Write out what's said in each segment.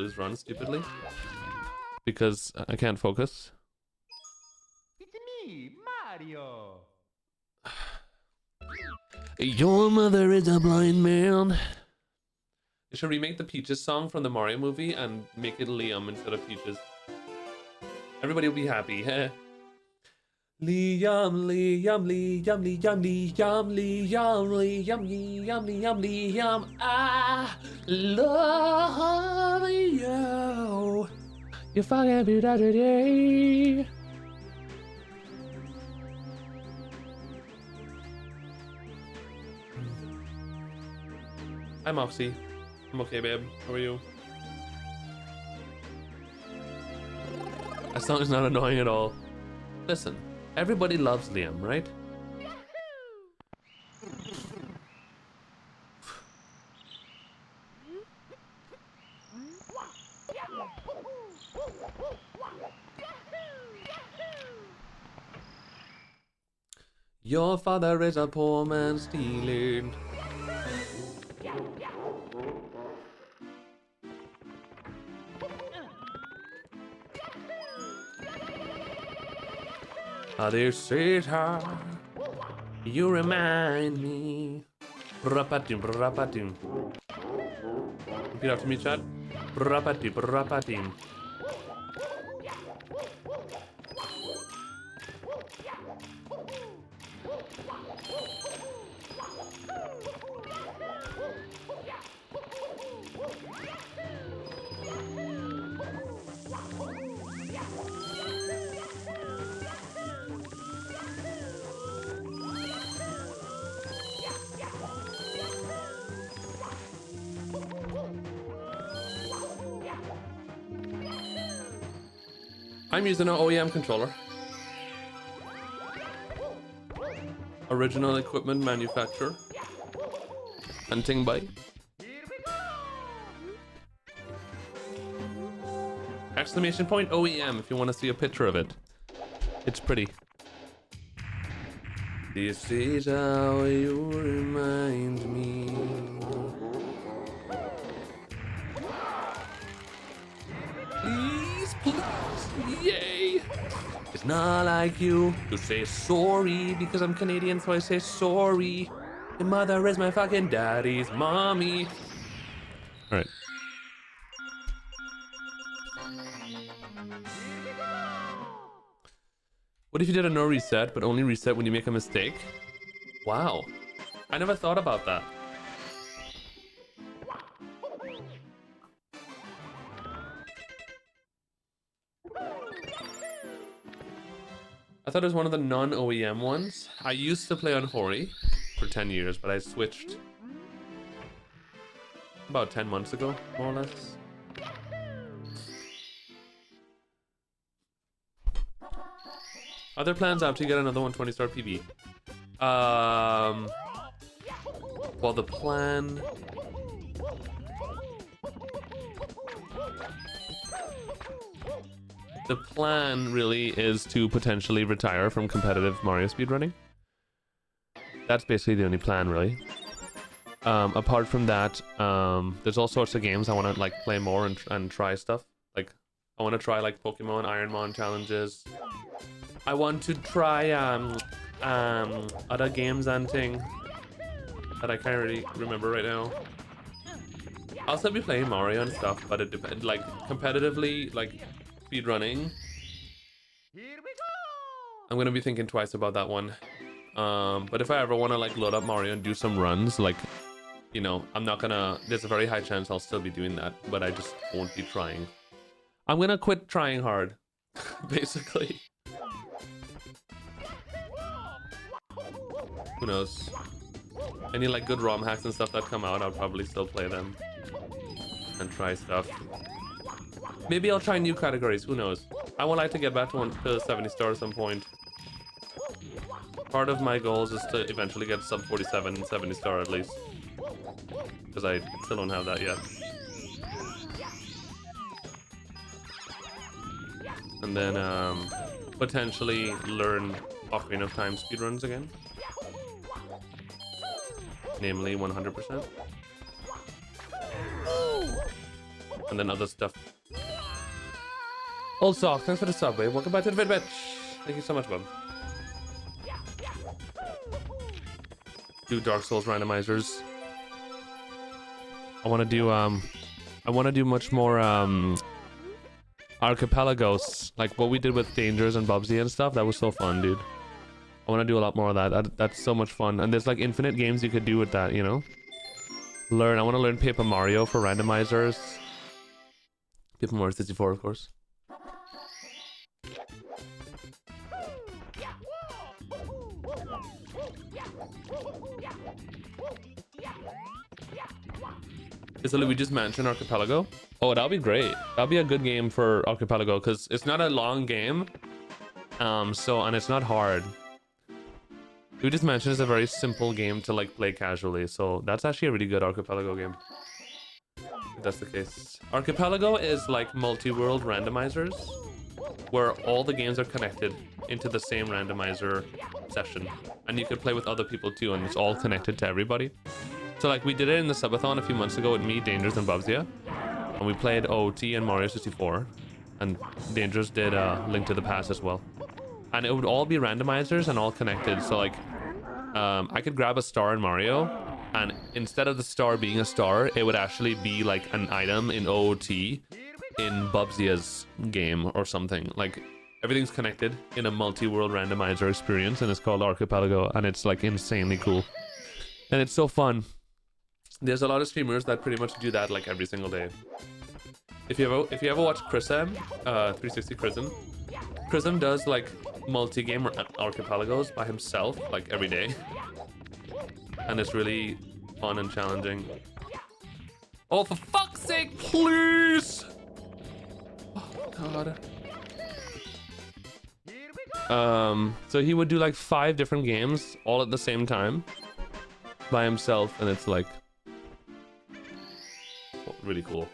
lose runs stupidly because I can't focus. It's me, Mario. Your mother is a blind man. They should remake the Peaches song from the Mario movie and make it Liam instead of Peaches. Everybody will be happy. Liam, Liam, Liam, Liam, Liam, Liam, Liam, Liam, Liam, Liam. I love you. You fucking be that today. Hi, Moxie. I'm okay, babe. How are you? That song is not annoying at all. Listen, everybody loves Liam, right? Your father is a poor man stealing. Dear sweetheart, you remind me. Rapatim, rapatim. Repeat after me, chat. Rapatim, rapatim. I'm using an OEM controller. Original equipment manufacturer. Hunting bike. Exclamation point OEM if you want to see a picture of it. It's pretty. This is how you remind me. Please, please, yay! It's not like you to say sorry because I'm Canadian, so I say sorry. Your mother is my fucking daddy's mommy. All right. What if you did a no reset, but only reset when you make a mistake? Wow. I never thought about that. I thought it was one of the non-OEM ones. I used to play on Hori for 10 years, but I switched about 10 months ago, more or less. Are there plans out to get another 120-star PB? Well, the plan... The plan really is to potentially retire from competitive Mario speedrunning. That's basically the only plan, really. Apart from that, there's all sorts of games I want to like play more and try stuff. Like, I want to try like Pokemon Ironmon challenges. I want to try other games and thing that I can't really remember right now. I'll still be playing Mario and stuff, but it depends. Like competitively, like speedrunning, I'm gonna be thinking twice about that one. But if I ever want to like load up Mario and do some runs, like, you know, I'm not gonna. There's a very high chance I'll still be doing that, but I just won't be trying. I'm gonna quit trying hard, basically. Who knows? Any like good ROM hacks and stuff that come out, I'll probably still play them and try stuff. Maybe I'll try new categories. Who knows? I would like to get back to 70 star at some point. Part of my goals is to eventually get sub 47 and 70 star at least, because I still don't have that yet. And then potentially learn Ocarina of Time speedruns again. Namely 100%. and then other stuff. Old Sock, thanks for the subway. Welcome back to the Fitbit. Thank you so much, bub. Do Dark Souls randomizers. I want to do much more archipelagos, like what we did with Dangers and Bubsy and stuff. That was so fun, dude. I want to do a lot more of that. That's so much fun, and there's like infinite games you could do with that, you know. I want to learn Paper Mario for randomizers. Paper Mario 64, of course. Is a Luigi's Mansion Archipelago? Oh, that'll be great. That'll be a good game for Archipelago because it's not a long game. And it's not hard. Luigi's Mansion is a very simple game to like play casually, so that's actually a really good Archipelago game. If that's the case. Archipelago is like multi-world randomizers, where all the games are connected into the same randomizer session, and you could play with other people too, and it's all connected to everybody. So like we did it in the subathon a few months ago with me, Dangers, and Bubsia, and we played OT and Mario 64, and Dangers did Link to the Past as well, and it would all be randomizers and all connected. So like I could grab a star in Mario, and instead of the star being a star, it would actually be like an item in OOT in Bubsia's game or something. Like everything's connected in a multi-world randomizer experience, and it's called Archipelago, and it's like insanely cool, and it's so fun. There's a lot of streamers that pretty much do that like every single day. If you ever watch Chrism, 360 Chrism does like multi-game archipelagos by himself like every day, and it's really fun and challenging. Oh, for fuck's sake, please! Oh god. So he would do like 5 different games all at the same time by himself, and it's like really cool.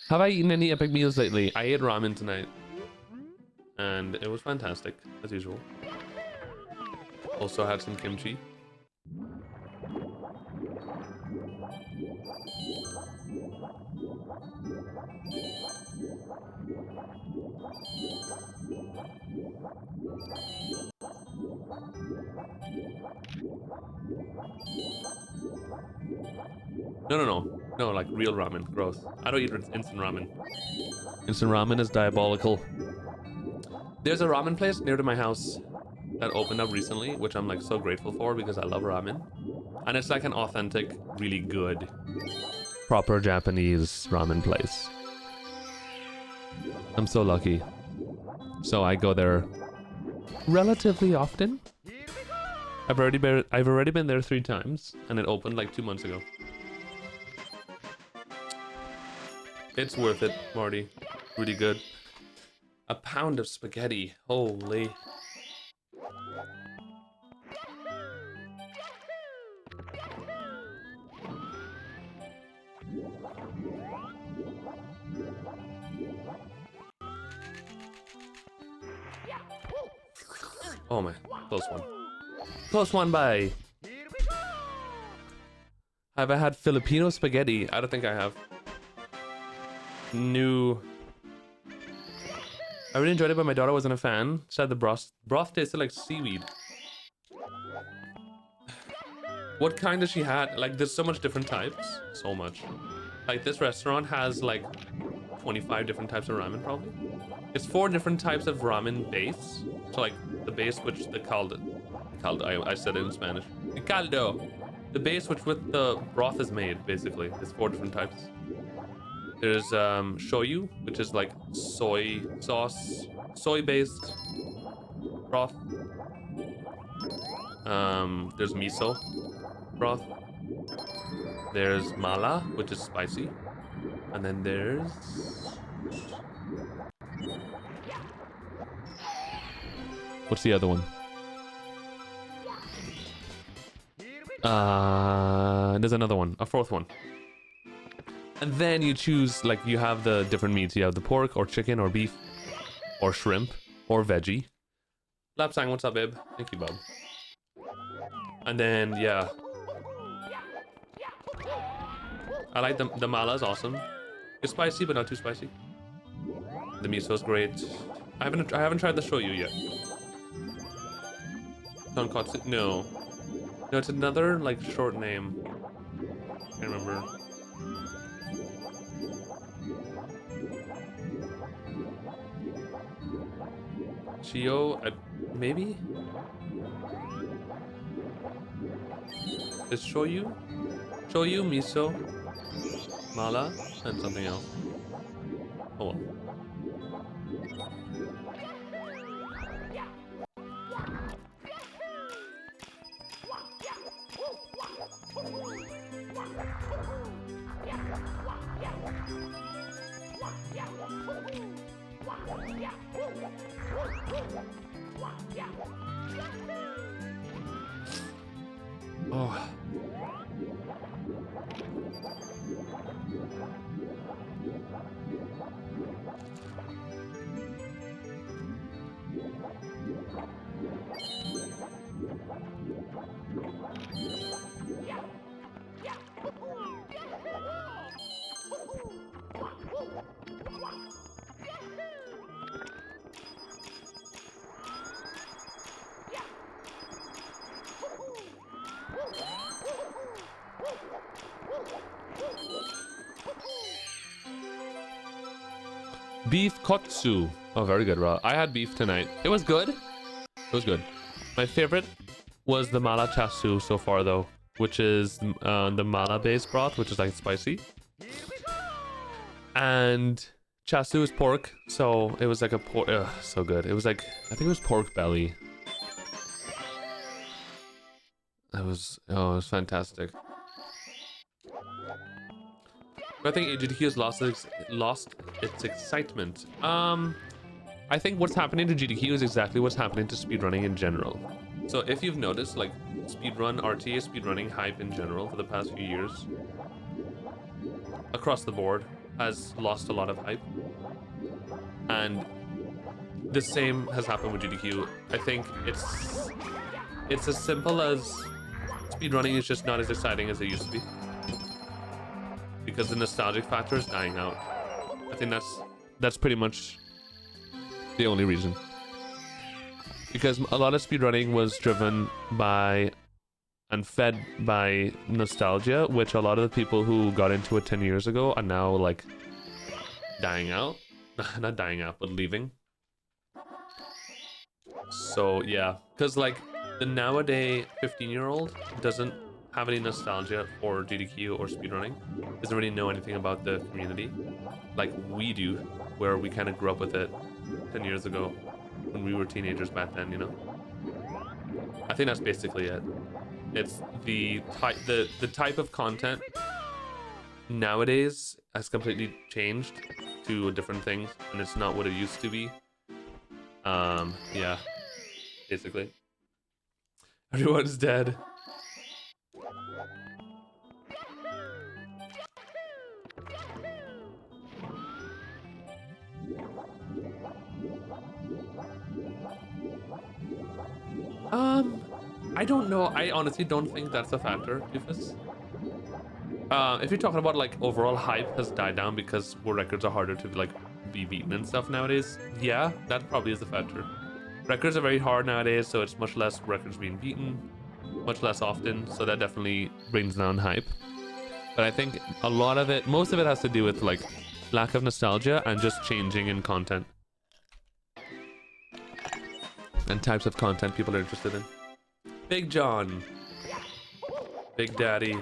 Have I eaten any epic meals lately? I ate ramen tonight, and it was fantastic as usual. Also had some kimchi. No, like real ramen. Gross. I don't eat instant ramen. Instant ramen is diabolical. There's a ramen place near to my house that opened up recently, which I'm like so grateful for because I love ramen. And it's like an authentic, really good, proper Japanese ramen place. I'm so lucky. So I go there relatively often. I've already been there 3 times, and it opened like 2 months ago. It's worth it, Marty. Really good. A pound of spaghetti. Holy. Oh man, close one. Close one by. Have I had Filipino spaghetti? I don't think I have. No. I really enjoyed it, but my daughter wasn't a fan. Said the broth tasted like seaweed. What kind does she had? Like, there's so much different types. So much. Like, this restaurant has like 25 different types of ramen, probably. It's 4 different types of ramen base. So like the base, which the caldo, I said it in Spanish. The caldo. The base which with the broth is made, basically. There's 4 different types. There's shoyu, which is like soy sauce, soy-based broth. There's miso broth. There's mala, which is spicy. And then there's... What's the other one? There's another one, a 4th one. And then you choose, like, you have the different meats. You have the pork or chicken or beef or shrimp or veggie. Lapsang, what's up, babe? Thank you, bub. And then, yeah. I like the mala is awesome. It's spicy, but not too spicy. The miso is great. I haven't tried the shoyu yet. Tonkatsu? No. No, it's another like short name. I can't remember. Chio, maybe? It's shoyu? Shoyu, miso, mala, and something else. Oh well. Oh. Beef kotsu. Oh, very good, raw. I had beef tonight. It was good. It was good. My favorite was the mala chasu so far, though, which is the mala based broth, which is like spicy. And chasu is pork, so it was like a pork. So good. It was like, I think it was pork belly. It was fantastic. I think GDQ has lost its excitement. I think what's happening to GDQ is exactly what's happening to speedrunning in general. So if you've noticed, like speedrun, RTA speedrunning hype in general for the past few years, across the board, has lost a lot of hype. And the same has happened with GDQ. I think it's as simple as speedrunning is just not as exciting as it used to be. Because the nostalgic factor is dying out. I think that's pretty much the only reason. Because a lot of speedrunning was driven by and fed by nostalgia, which a lot of the people who got into it 10 years ago are now like dying out. Not dying out, but leaving. So yeah, because like the nowadays 15-year-old doesn't have any nostalgia for GDQ or speedrunning, doesn't really know anything about the community like we do, where we kind of grew up with it 10 years ago when we were teenagers back then, you know. I think that's basically it. It's the type of content nowadays has completely changed to different things, and it's not what it used to be. Yeah, basically everyone's dead. I don't know. I honestly don't think that's a factor, Doofus. If you're talking about like overall hype has died down because world records are harder to like be beaten and stuff nowadays, yeah, that probably is a factor. Records are very hard nowadays, so it's much less records being beaten, much less often, so that definitely brings down hype. But I think a lot of it, most of it has to do with like lack of nostalgia and just changing in content. And types of content people are interested in. Big John. Big Daddy.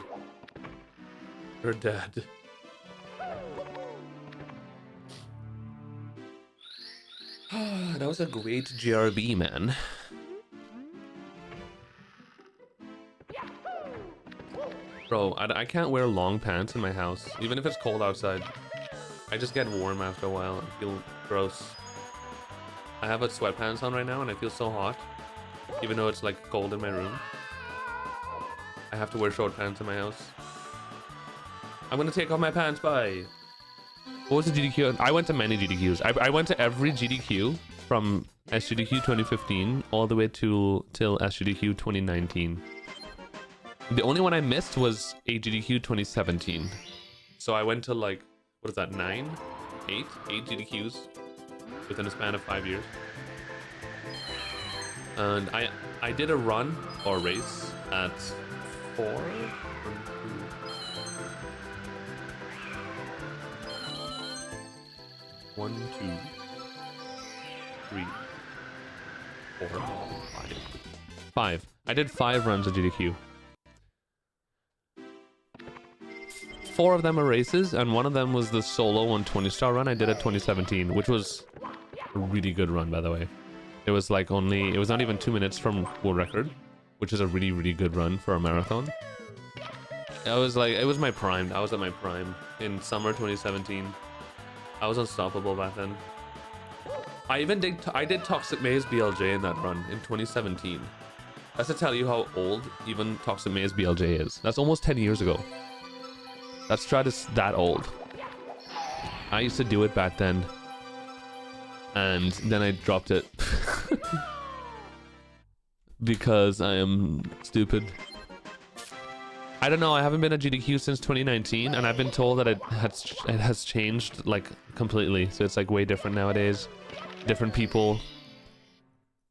You're dead. That was a great GRB, man. Bro, I can't wear long pants in my house, even if it's cold outside. I just get warm after a while and feel gross. I have a sweatpants on right now and I feel so hot, even though it's like cold in my room. I have to wear short pants in my house. I'm gonna take off my pants, bye. What was the GDQ? I went to many GDQs. I went to every GDQ from SGDQ 2015 all the way till SGDQ 2019. The only one I missed was AGDQ 2017. So I went to like, what is that, 8 GDQs within a span of 5 years. And I did a run or race at 4. 1, 2, 3, 4, 5. 5. I did 5 runs of GDQ. 4 of them are races, and one of them was the solo 120-star run I did at 2017, which was a really good run, by the way. It was like it was not even 2 minutes from world record, which is a really, really good run for a marathon. It was my prime. I was at my prime in summer 2017. I was unstoppable back then. I did Toxic Maze BLJ in that run in 2017. That's to tell you how old even Toxic Maze BLJ is. That's almost 10 years ago. That strat is that old. I used to do it back then, and then I dropped it because I am stupid. I don't know, I haven't been at GDQ since 2019, and I've been told that it has changed like completely. So it's like way different nowadays, different people.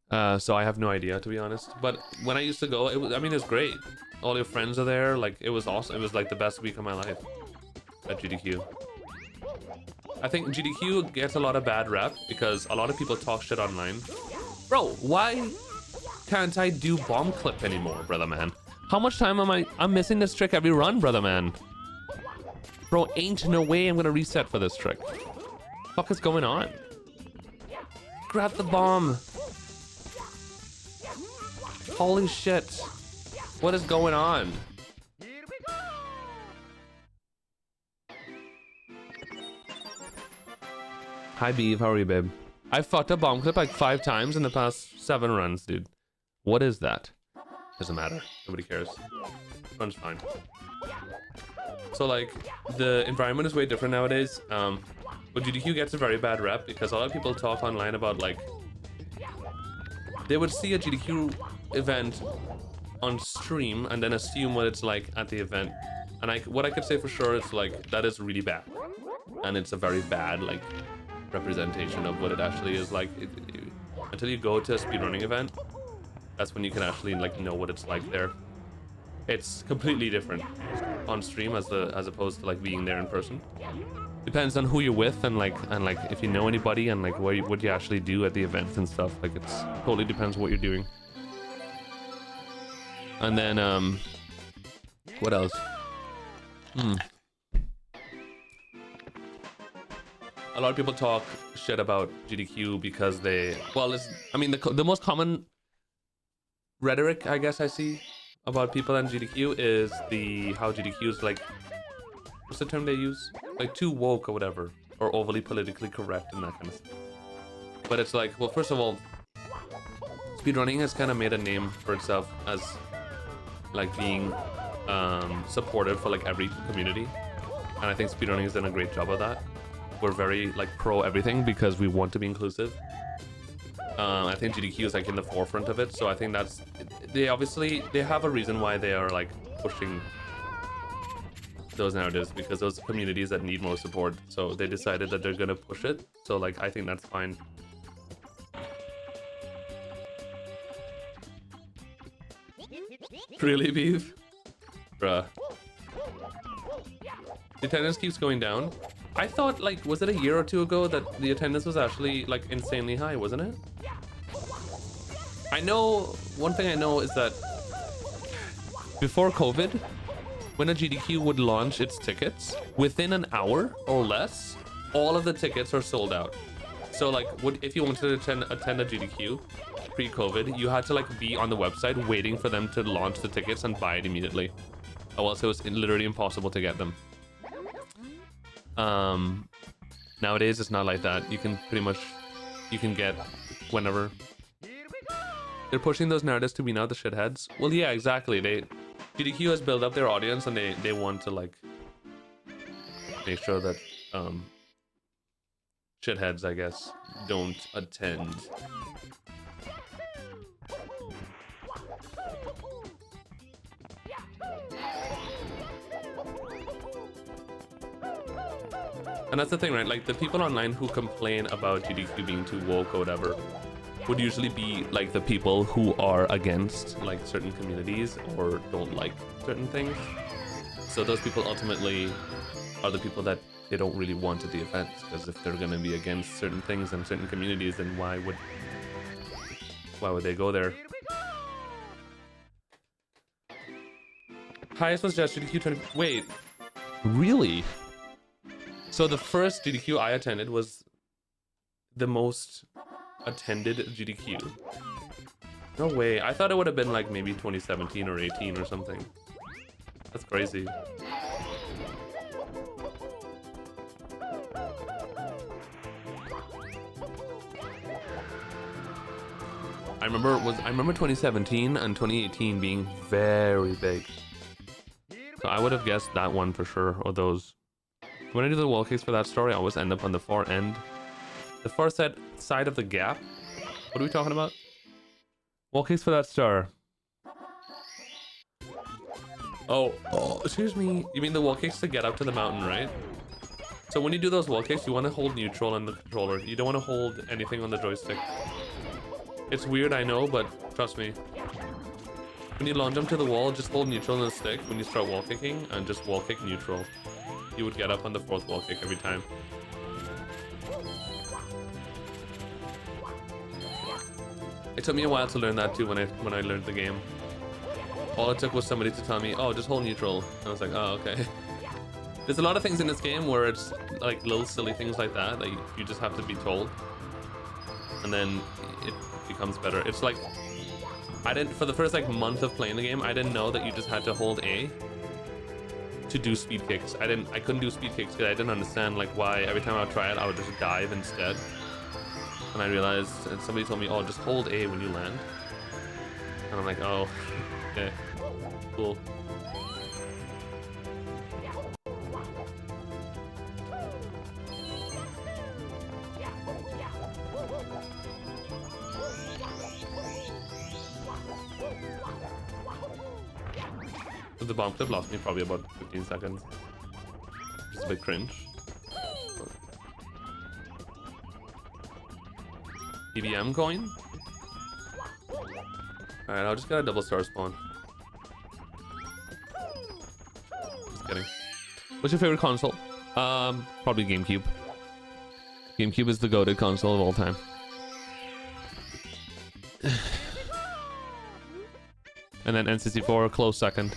So I have no idea, to be honest. But when I used to go, it was great. All your friends are there, like it was awesome. It was like the best week of my life at GDQ. I think GDQ gets a lot of bad rep because a lot of people talk shit online. Bro, why can't I do bomb clip anymore, brother man? How much time I'm missing this trick every run, brother man. Bro, ain't no way I'm gonna reset for this trick. Fuck is going on? Grab the bomb. Holy shit. What is going on? Hi Beeve, how are you, babe? I fucked a bomb clip like 5 times in the past 7 runs, dude. What is that? Doesn't matter. Nobody cares. Run's fine. So like, the environment is way different nowadays. But GDQ gets a very bad rep because a lot of people talk online about like, they would see a GDQ event on stream and then assume what it's like at the event. And what I could say for sure is like, that is really bad. And it's a very bad like representation of what it actually is like. Until you go to a speedrunning event, that's when you can actually like know what it's like there. It's completely different on stream as opposed to like being there in person. Depends on who you're with and like if you know anybody and like what you actually do at the events and stuff. Like it's totally depends what you're doing. And then what else? A lot of people talk shit about GDQ because the most common rhetoric I guess I see about people on GDQ is how GDQ is like, what's the term they use? Like too woke or whatever, or overly politically correct and that kind of stuff. But it's like, well, first of all, speedrunning has kind of made a name for itself as like being supportive for like every community, and I think speedrunning has done a great job of that. We're very like pro everything because we want to be inclusive. I think GDQ is like in the forefront of it, so I think that's, they have a reason why they are like pushing those narratives, because those communities that need more support, so they decided that they're gonna push it. So like I think that's fine. Really, Beef? Bruh. The attendance keeps going down. I thought, like, was it a year or 2 ago that the attendance was actually, like, insanely high, wasn't it? I know, one thing I know is that before COVID, when a GDQ would launch its tickets, within an hour or less, all of the tickets are sold out. So, like, if you wanted to attend a GDQ pre-COVID, you had to, like, be on the website waiting for them to launch the tickets and buy it immediately. Or else it was literally impossible to get them. Nowadays it's not like that. You can get whenever. They're pushing those narratives to be now the shitheads. Well, yeah, exactly. GDQ has built up their audience and they want to like make sure that shitheads, I guess, don't attend. And that's the thing, right? Like the people online who complain about GDQ being too woke or whatever would usually be like the people who are against like certain communities or don't like certain things. So those people ultimately are the people that they don't really want at the events, because if they're going to be against certain things and certain communities, then why would they go there? Highest was just GDQ 20. Wait, really? So the first GDQ I attended was the most attended GDQ. No way. I thought it would have been like maybe 2017 or 18 or something. That's crazy. I remember 2017 and 2018 being very big. So I would have guessed that one for sure, or those. When I do the wall kicks for that story, I always end up on the far end. The far side of the gap. What are we talking about? Wall kicks for that star. Oh, excuse me. You mean the wall kicks to get up to the mountain, right? So when you do those wall kicks, you want to hold neutral on the controller. You don't want to hold anything on the joystick. It's weird, I know, but trust me. When you launch jump to the wall, just hold neutral on the stick when you start wall kicking, and just wall kick neutral. You would get up on the fourth wall kick every time. It took me a while to learn that too when I learned the game. All it took was somebody to tell me, oh, just hold neutral. And I was like, oh, okay. There's a lot of things in this game where it's like little silly things like that that you just have to be told. And then it becomes better. It's like, for the first like month of playing the game, I didn't know that you just had to hold A to do speed kicks. I couldn't do speed kicks because I didn't understand like why every time I would try it, I would just dive instead. And I realized, and somebody told me, oh, just hold A when you land. And I'm like, oh, okay, cool. The bomb clip lost me probably about 15 seconds. Just a bit cringe. EVM coin? Alright, I'll just get a double star spawn. Just kidding. What's your favorite console? Probably GameCube. GameCube is the goated console of all time. And then N64, close second.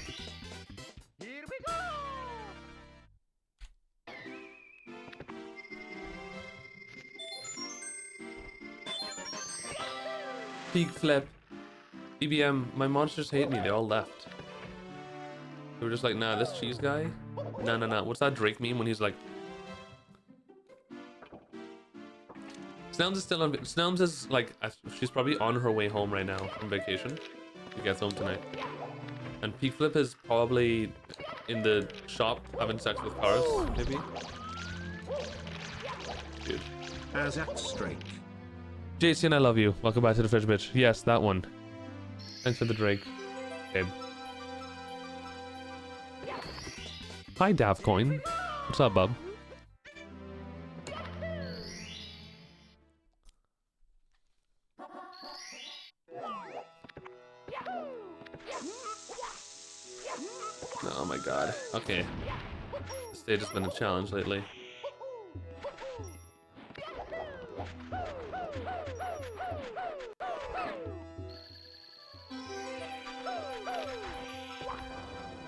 Peak flip. EBM, my monsters hate me, they all left. They were just like, nah, this cheese guy? Nah. What's that Drake meme when he's like... Snelms is still on... Snelms is like, she's probably on her way home right now from vacation. She gets home tonight. And Peak Flip is probably in the shop having sex with cars, maybe? Dude. Azak Strake. Jason, I love you. Welcome back to the fridge, bitch. Yes, that one. Thanks for the Drake, babe. Hi, Davcoin. What's up, bub? Oh my god. Okay. This stage has been a challenge lately.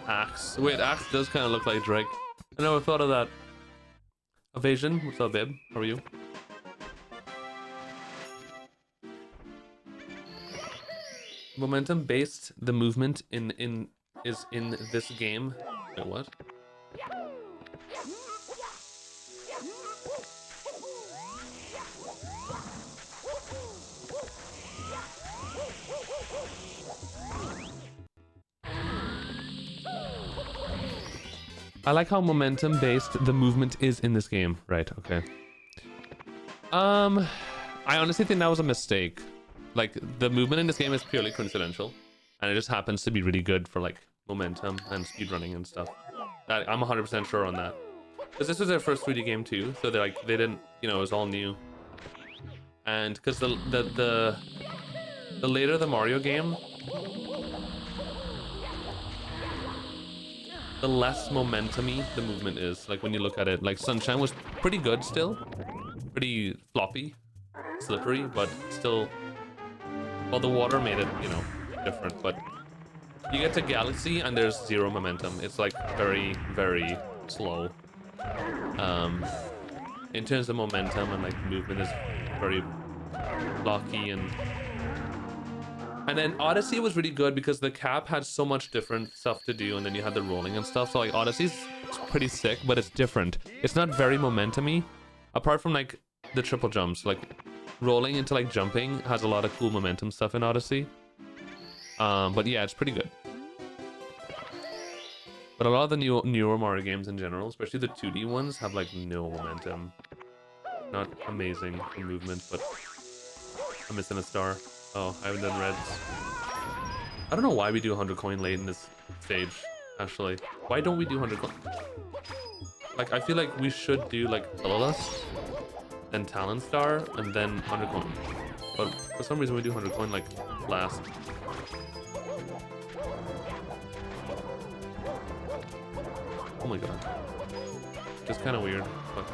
Axe. Wait, Axe does kind of look like Drake. I never thought of that. Evasion. What's up, babe? How are you? Momentum based the movement is in this game. Wait, what? I like how momentum based the movement is in this game. Right, okay. I honestly think that was a mistake. Like, the movement in this game is purely coincidental, and it just happens to be really good for like momentum and speedrunning and stuff. I'm 100% sure on that. because this was their first 3D game too, so they didn't, you know, it was all new. And because the later the Mario game, the less momentum-y the movement is. Like when you look at it, like Sunshine was pretty good still, pretty floppy, slippery, but still. Well, the water made it, you know, different. But you get to Galaxy and there's zero momentum. It's like very, very slow. In terms of momentum and like movement is very blocky and then Odyssey was really good because the cap had so much different stuff to do, and then you had the rolling and stuff. So like Odyssey's pretty sick, but it's different. It's not very momentum-y, apart from like the triple jumps. Like rolling into like jumping has a lot of cool momentum stuff in Odyssey. But yeah, it's pretty good. But a lot of the newer Mario games in general, especially the 2D ones, have like no momentum. Not amazing for movement, but I'm missing a star. Oh, I haven't done reds. I don't know why we do 100 coin late in this stage, actually. Why don't we do 100 coin? Like, I feel like we should do, like, Tillilus, then Talon Star, and then 100 coin. But for some reason we do 100 coin, like, last. Oh my god. Just kind of weird. But...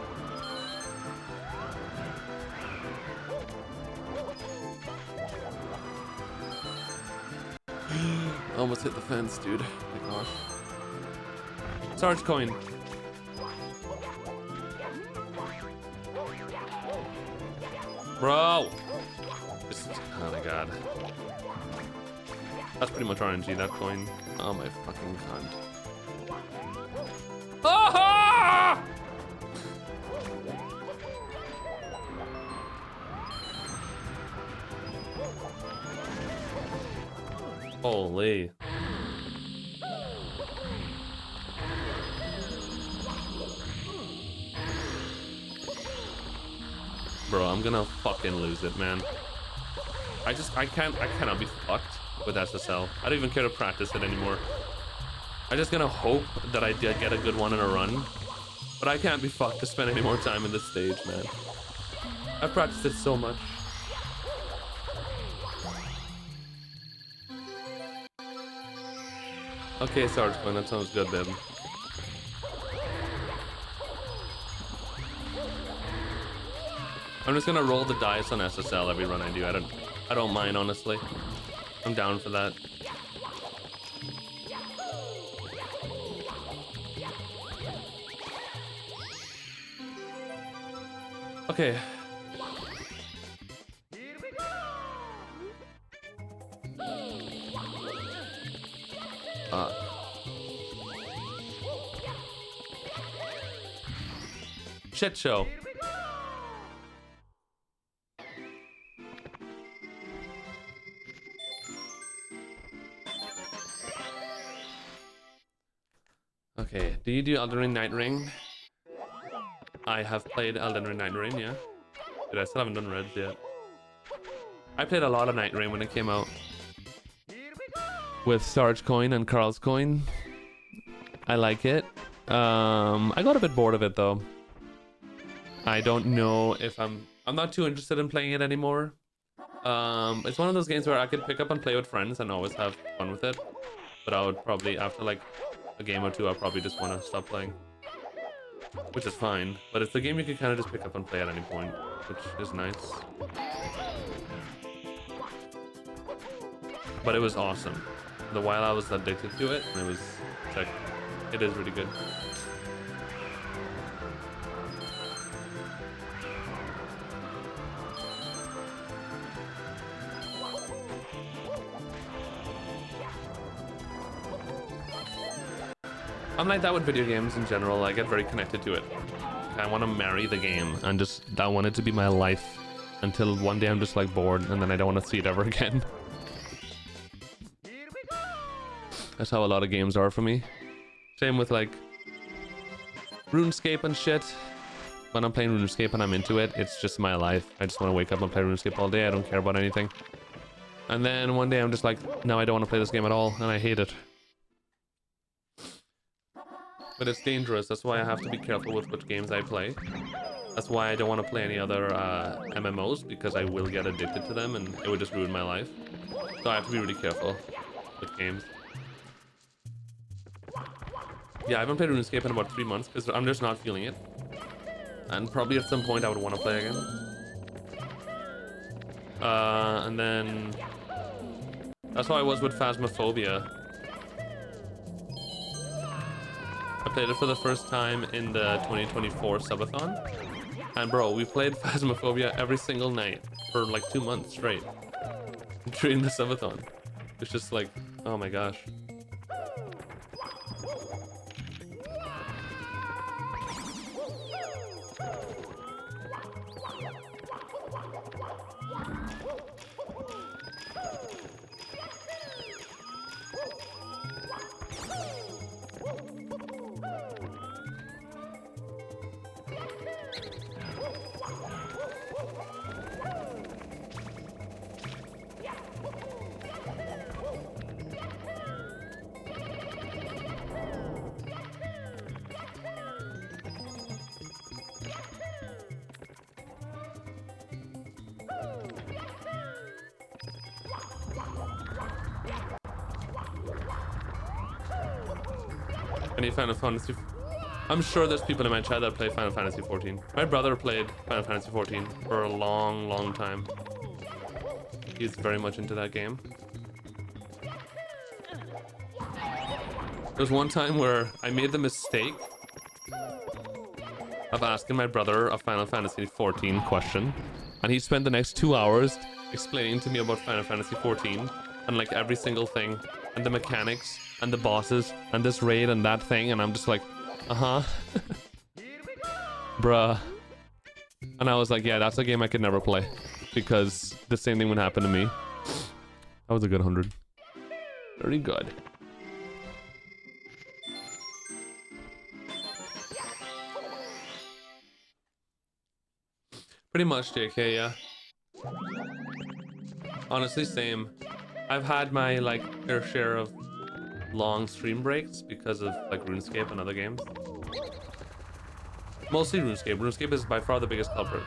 almost hit the fence, dude. Oh my gosh. Sarge coin. Bro! Oh my god. That's pretty much RNG, that coin. Oh my fucking cunt. Ah! Holy. Bro, I'm gonna fucking lose it, man. I cannot be fucked with SSL. I don't even care to practice it anymore. I'm just gonna hope that I did get a good one in a run. But I can't be fucked to spend any more time in this stage, man. I've practiced it so much. Okay, Sarge coin, that sounds good, babe. I'm just gonna roll the dice on SSL every run I do. I don't mind, honestly. I'm down for that. Okay. Shit show. Okay, do you do Elden Ring Night Ring? I have played Elden Ring Night Ring, yeah. Dude, I still haven't done Reds yet. I played a lot of Night Ring when it came out. With Sarge coin and Carl's coin. I like it. I got a bit bored of it though. I don't know if I'm not too interested in playing it anymore. It's one of those games where I could pick up and play with friends and always have fun with it. But I would probably, after like a game or two, I'll probably just want to stop playing. Which is fine. But it's a game you can kind of just pick up and play at any point, which is nice. But it was awesome. The while I was addicted to it, and it was like, it is really good. I'm like that with video games in general. I get very connected to it. I want to marry the game and just, I want it to be my life until one day I'm just like bored and then I don't want to see it ever again. That's how a lot of games are for me. Same with like RuneScape and shit. When I'm playing RuneScape and I'm into it, it's just my life. I just want to wake up and play RuneScape all day. I don't care about anything. And then one day I'm just like, no, I don't want to play this game at all, and I hate it. But it's dangerous. That's why I have to be careful with which games I play. That's why I don't want to play any other MMOs, because I will get addicted to them and it would just ruin my life. So I have to be really careful with games. Yeah, I haven't played RuneScape in about 3 months because I'm just not feeling it. And probably at some point I would want to play again. And then... That's how I was with Phasmophobia. I played it for the first time in the 2024 subathon. And bro, we played Phasmophobia every single night for like 2 months straight. During the subathon. It's just like, oh my gosh. Any Final Fantasy... I'm sure there's people in my chat that play Final Fantasy 14. My brother played Final Fantasy 14 for a long, long time. He's very much into that game. There's one time where I made the mistake of asking my brother a Final Fantasy 14 question, and he spent the next 2 hours explaining to me about Final Fantasy 14 and like every single thing and the mechanics and the bosses and this raid and that thing, and I'm just like, bruh. And I was like, yeah, that's a game I could never play because the same thing would happen to me. That was a good 100. Very good. Pretty much, JK, yeah. Honestly, same. I've had my like fair share of long stream breaks because of like RuneScape and other games. Mostly RuneScape. RuneScape is by far the biggest culprit.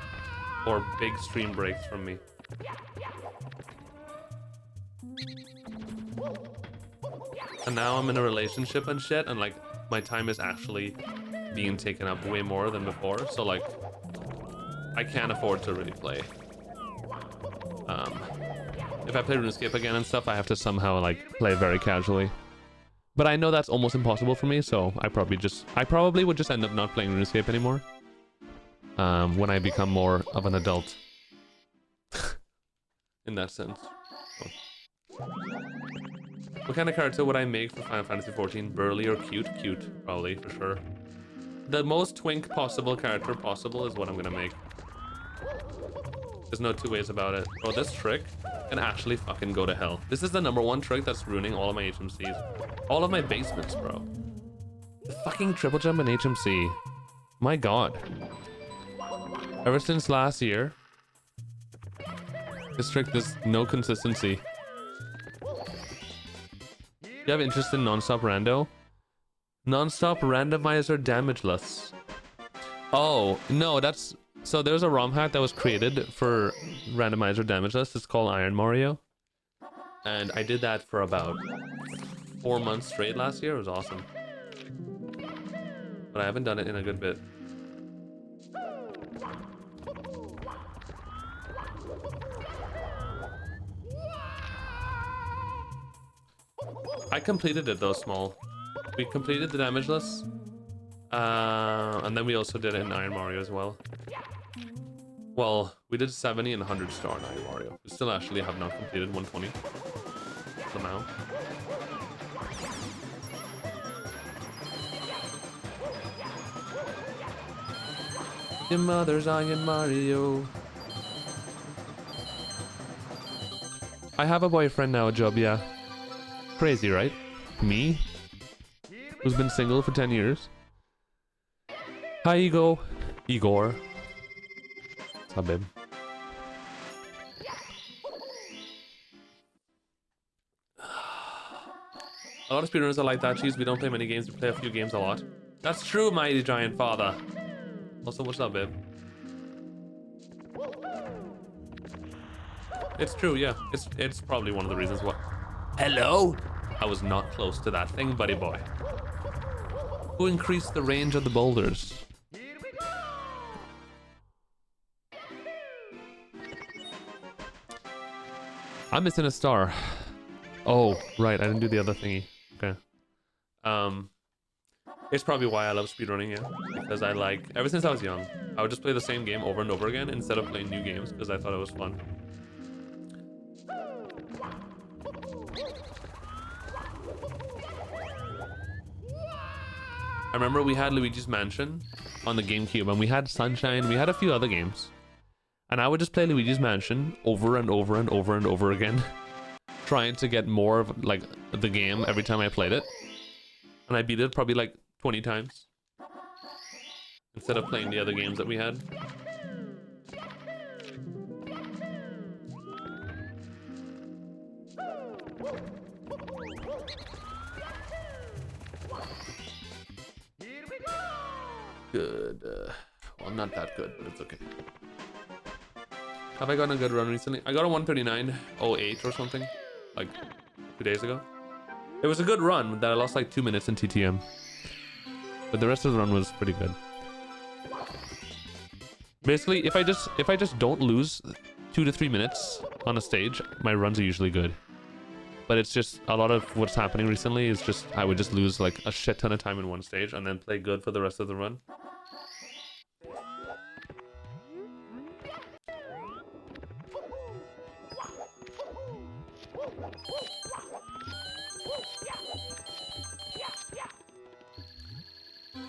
Or big stream breaks from me. And now I'm in a relationship and shit, and like my time is actually being taken up way more than before, so like I can't afford to really play. If I play RuneScape again and stuff, I have to somehow like play very casually. But I know that's almost impossible for me, so I probably would just end up not playing RuneScape anymore. When I become more of an adult. In that sense. So. What kind of character would I make for Final Fantasy 14? Burly or cute? Cute, probably, for sure. The most twink possible character possible is what I'm gonna make. There's no two ways about it. Bro, this trick can actually fucking go to hell. This is the #1 trick that's ruining all of my HMCs. All of my basements, bro. The fucking triple jump in HMC. My god. Ever since last year, this trick, there's no consistency. You have interest in non-stop rando? Non-stop randomizer damageless. Oh, no, that's... So there's a ROM hack that was created for randomizer damageless. It's called Iron Mario. And I did that for about 4 months straight last year. It was awesome. But I haven't done it in a good bit. I completed it though, small. We completed the damageless. And then we also did it in Iron Mario as well. Well, we did 70 and 100 star in Iron Mario. We still actually have not completed 120 for now. Your mother's Iron Mario. I have a boyfriend now, Job, yeah. Crazy, right? Me? Who's been single for 10 years? Hi, Igor. What's up, babe? A lot of speedrunners are like that, cheese. We don't play many games, we play a few games a lot. That's true, mighty giant father. Also, what's up, babe? It's true, yeah. It's probably one of the reasons why. Hello? I was not close to that thing, buddy boy. Who increased the range of the boulders? Here we go! I'm missing a star. Oh, right, I didn't do the other thingy. Okay. It's probably why I love speedrunning, yeah. Because I like, ever since I was young, I would just play the same game over and over again instead of playing new games because I thought it was fun. I remember we had Luigi's Mansion on the GameCube and we had Sunshine, we had a few other games. And I would just play Luigi's Mansion over and over and over and over again, trying to get more of like the game every time I played it. And I beat it probably like 20 times instead of playing the other games that we had. Here we go! Good. Well, not that good, but it's okay. Have I gotten a good run recently? I got a 139.08 or something, like 2 days ago. It was a good run that I lost like 2 minutes in TTM. But the rest of the run was pretty good. Basically, if I just don't lose 2 to 3 minutes on a stage, my runs are usually good. But it's just a lot of what's happening recently is just I would just lose like a shit ton of time in one stage and then play good for the rest of the run.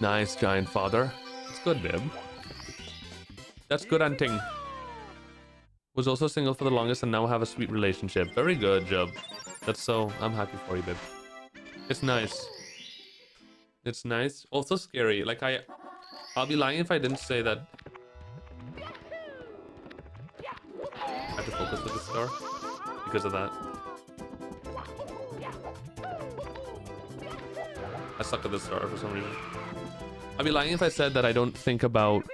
Nice, giant father. It's good, babe. That's good hunting. Was also single for the longest and now have a sweet relationship. Very good, Jub. That's so... I'm happy for you, babe. It's nice. It's nice. Also scary. Like, I'll be lying if I didn't say that... I have to focus with the star because of that. I suck at the star for some reason. I'd be lying if I said that I don't think about,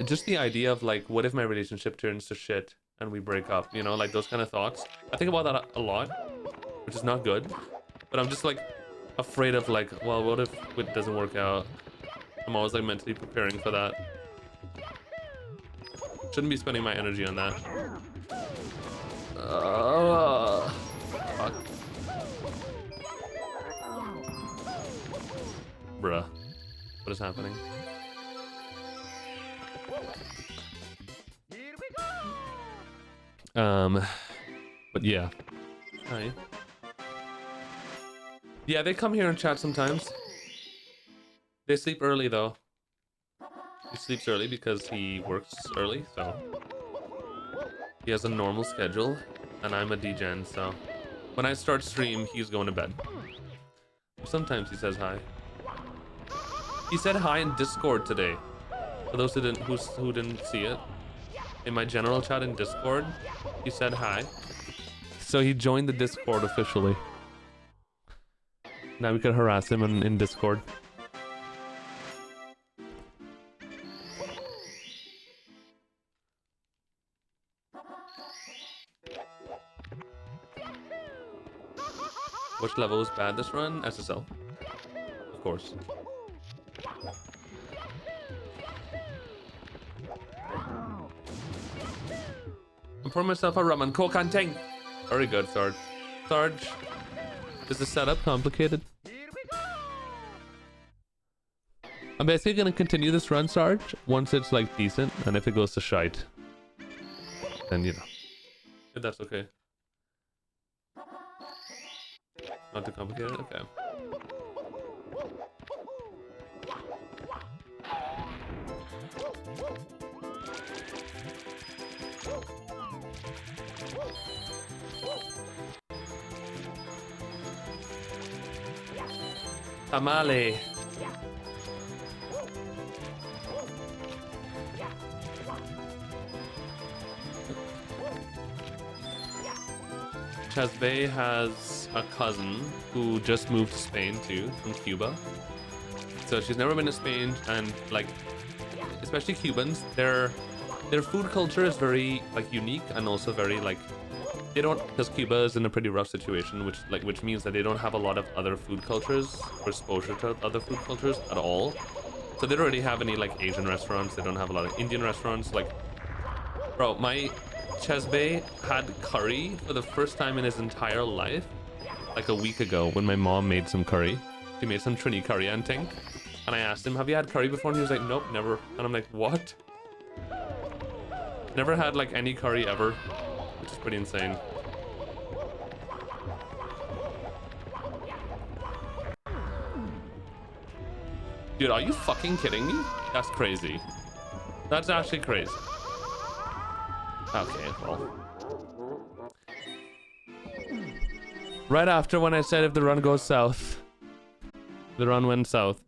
just the idea of like, what if my relationship turns to shit and we break up, you know, like those kind of thoughts. I think about that a lot, which is not good, but I'm just like afraid of like, well, what if it doesn't work out? I'm always like mentally preparing for that. Shouldn't be spending my energy on that. Fuck. Bruh. What is happening? Here we go! But yeah. Hi. Yeah, they come here and chat sometimes. They sleep early though. He sleeps early because he works early, so he has a normal schedule, and I'm a degen, so when I start stream, he's going to bed. Sometimes he says hi. He said hi in Discord today. For those who didn't see it, in my general chat in Discord, he said hi. So he joined the Discord officially. Now we can harass him in Discord. Which level was bad this run? SSL. Of course. I'm pouring myself a rum and coke hunting. Very good, Sarge. Sarge, is the setup complicated? I'm basically gonna continue this run, Sarge, once it's like decent, and if it goes to shite, then you know. If that's okay. Not too complicated? Okay. Tamale. Chesbe has a cousin who just moved to Spain too, from Cuba. So she's never been to Spain, and like, especially Cubans, their food culture is very like unique and also very like, they don't, because Cuba is in a pretty rough situation, which means that they don't have a lot of other food cultures or exposure to other food cultures at all. So they don't really have any like Asian restaurants. They don't have a lot of Indian restaurants. Like, bro, my Chesbe had curry for the first time in his entire life like a week ago when my mom made some curry. She made some Trini curry and thing. And I asked him, have you had curry before? And he was like, nope, never. And I'm like, what? Never had like any curry ever, which is pretty insane. Dude, are you fucking kidding me? That's crazy. That's actually crazy. Okay, well. Right after when I said if the run goes south, the run went south.